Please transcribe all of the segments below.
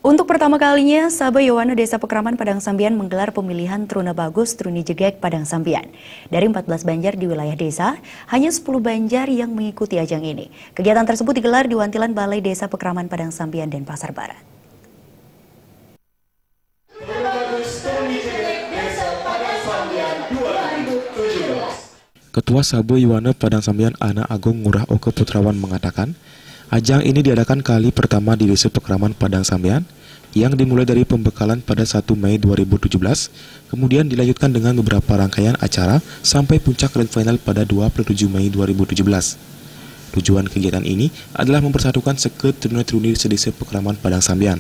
Untuk pertama kalinya, Saba Yowana Desa Pekraman Padang Sambian menggelar pemilihan Truna Bagus Truni Jegek Padang Sambian. Dari 14 banjar di wilayah desa, hanya 10 banjar yang mengikuti ajang ini. Kegiatan tersebut digelar di Wantilan Balai Desa Pekraman Padang Sambian dan Pasar Barat. Ketua Saba Yowana Padang Sambian Ana Agung Ngurah Oke Putrawan mengatakan, ajang ini diadakan kali pertama di Desa Pekraman Padang Sambian yang dimulai dari pembekalan pada 1 Mei 2017, kemudian dilanjutkan dengan beberapa rangkaian acara sampai puncak grand final pada 27 Mei 2017. Tujuan kegiatan ini adalah mempersatukan seke Truna-Truni Desa Pekraman Padang Sambian.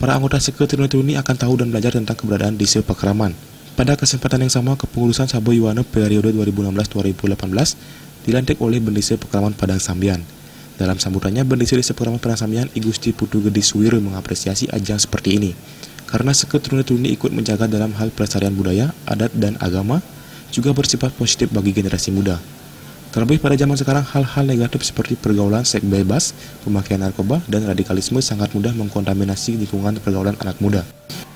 Para anggota seke Truna-Truni akan tahu dan belajar tentang keberadaan Desa Pekraman. Pada kesempatan yang sama, kepengurusan Saba Yowana periode 2016-2018 dilantik oleh Bendesa Pekraman Padang Sambian. Dalam sambutannya, Bendesa Desa Pekraman Padang Sambian I Gusti Putu Gede Suwiro mengapresiasi ajang seperti ini, karena seke Truna-Truni ikut menjaga dalam hal pelestarian budaya, adat, dan agama, juga bersifat positif bagi generasi muda. Terlebih pada zaman sekarang, hal-hal negatif seperti pergaulan seks bebas, pemakaian narkoba, dan radikalisme sangat mudah mengkontaminasi lingkungan pergaulan anak muda.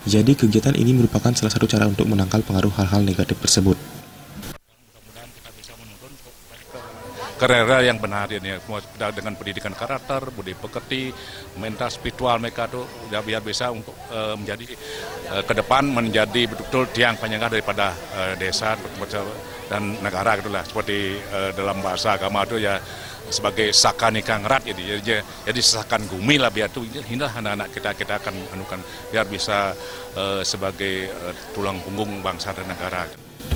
Jadi kegiatan ini merupakan salah satu cara untuk menangkal pengaruh hal-hal negatif tersebut. Karya yang benar ini dengan pendidikan karakter, budi pekerti, mental spiritual mereka tuh biar bisa untuk menjadi ke depan menjadi betul-betul tiang penyangga daripada desa dan negara gitulah, seperti dalam bahasa agama itu ya sebagai saka nikah ngerat jadi sakan gumi lah biar tuh hindah anak-anak kita akan anukan biar bisa sebagai tulang punggung bangsa dan negara.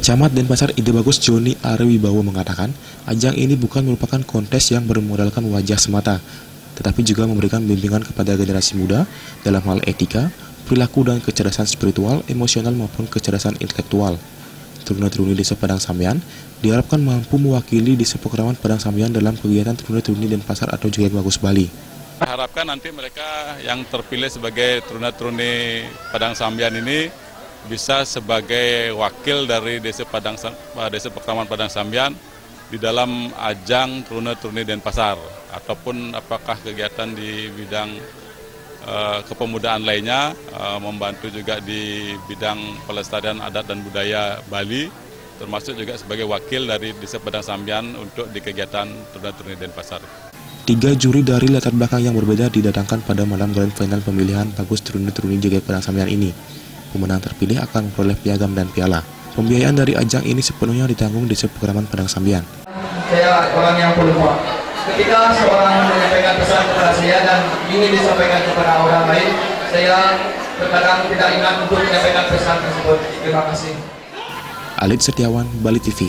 Camat Denpasar Ide Bagus Joni Arwibawo mengatakan, ajang ini bukan merupakan kontes yang bermodalkan wajah semata, tetapi juga memberikan bimbingan kepada generasi muda dalam hal etika, perilaku dan kecerdasan spiritual, emosional maupun kecerdasan intelektual. Truna-Truni Desa Padang Sambian diharapkan mampu mewakili Desa Pekraman Padang Sambian dalam kegiatan Truna-Truni Denpasar atau Jegek Bagus Bali. Harapkan nanti mereka yang terpilih sebagai Truna-Truni Padang Sambian ini bisa sebagai wakil dari Desa Pekraman Padang Sambian di dalam ajang Truna-Truni Denpasar, ataupun apakah kegiatan di bidang kepemudaan lainnya, membantu juga di bidang pelestarian adat dan budaya Bali, termasuk juga sebagai wakil dari Desa Padang Sambian untuk di kegiatan Truna-Truni Denpasar. 3 juri dari latar belakang yang berbeda didatangkan pada malam grand final pemilihan Bagus Truna-Truni Jegek Padang Sambian ini. Pemenang terpilih akan memperoleh piagam dan piala. Pembiayaan dari ajang ini sepenuhnya ditanggung Desa Pekraman Padang Sambian. Saya orang yang peluang. Ketika seorang menyampaikan pesan kepada saya dan ingin disampaikan kepada orang lain, saya terkadang tidak ingat untuk menyampaikan pesan tersebut. Terima kasih. Alit Setiawan, Bali TV.